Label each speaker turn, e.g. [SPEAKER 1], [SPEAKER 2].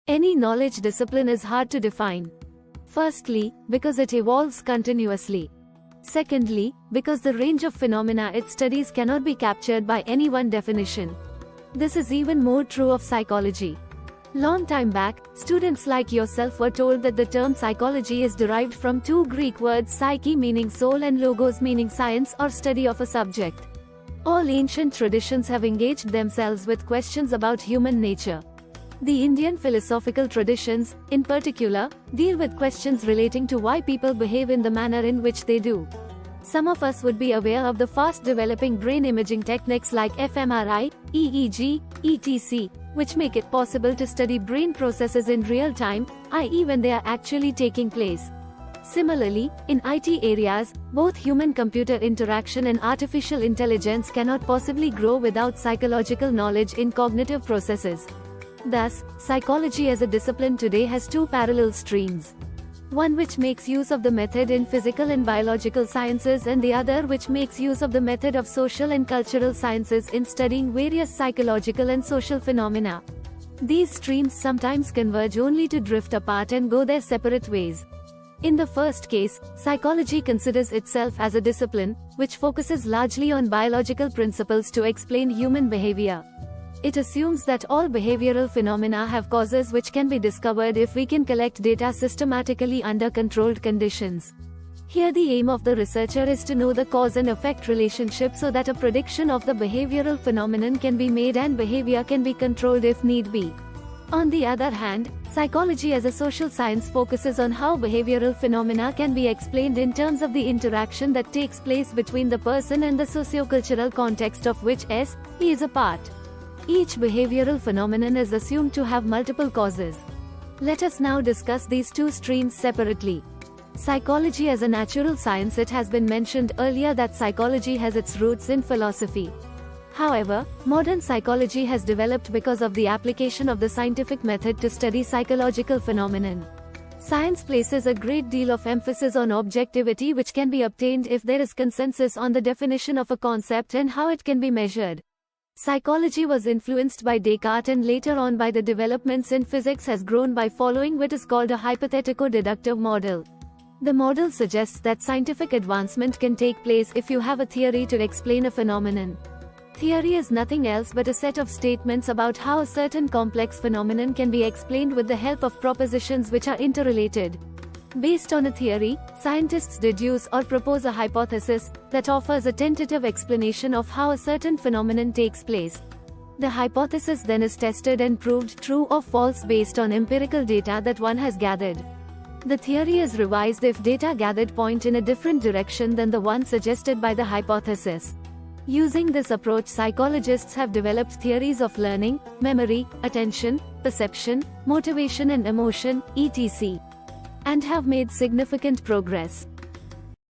[SPEAKER 1] Any knowledge discipline is hard to define. Firstly, because it evolves continuously. Secondly, because the range of phenomena it studies cannot be captured by any one definition. This is even more true of psychology. Long time back, students like yourself were told that the term psychology is derived from two Greek words, psyche meaning soul and logos meaning science or study of a subject. All ancient traditions have engaged themselves with questions about human nature. The Indian philosophical traditions, in particular, deal with questions relating to why people behave in the manner in which they do. Some of us would be aware of the fast-developing brain imaging techniques like fMRI, EEG, etc., which make it possible to study brain processes in real time, i.e. when they are actually taking place. Similarly, in IT areas, both human-computer interaction and artificial intelligence cannot possibly grow without psychological knowledge in cognitive processes. Thus, psychology as a discipline today has two parallel streams. One which makes use of the method in physical and biological sciences and the other which makes use of the method of social and cultural sciences in studying various psychological and social phenomena. These streams sometimes converge only to drift apart and go their separate ways. In the first case, psychology considers itself as a discipline, which focuses largely on biological principles to explain human behavior. It assumes that all behavioral phenomena have causes which can be discovered if we can collect data systematically under controlled conditions. Here the aim of the researcher is to know the cause and effect relationship so that a prediction of the behavioral phenomenon can be made and behavior can be controlled if need be. On the other hand, psychology as a social science focuses on how behavioral phenomena can be explained in terms of the interaction that takes place between the person and the sociocultural context of which he is a part. Each behavioral phenomenon is assumed to have multiple causes. Let us now discuss these two streams separately. Psychology as a natural science. It has been mentioned earlier that psychology has its roots in philosophy. However, modern psychology has developed because of the application of the scientific method to study psychological phenomenon. Science places a great deal of emphasis on objectivity, which can be obtained if there is consensus on the definition of a concept and how it can be measured. Psychology was influenced by Descartes and later on by the developments in physics has grown by following what is called a hypothetico-deductive model. The model suggests that scientific advancement can take place if you have a theory to explain a phenomenon. Theory is nothing else but a set of statements about how a certain complex phenomenon can be explained with the help of propositions which are interrelated. Based on a theory, scientists deduce or propose a hypothesis that offers a tentative explanation of how a certain phenomenon takes place. The hypothesis then is tested and proved true or false based on empirical data that one has gathered. The theory is revised if data gathered point in a different direction than the one suggested by the hypothesis. Using this approach, psychologists have developed theories of learning, memory, attention, perception, motivation and emotion, etc., and have made significant progress.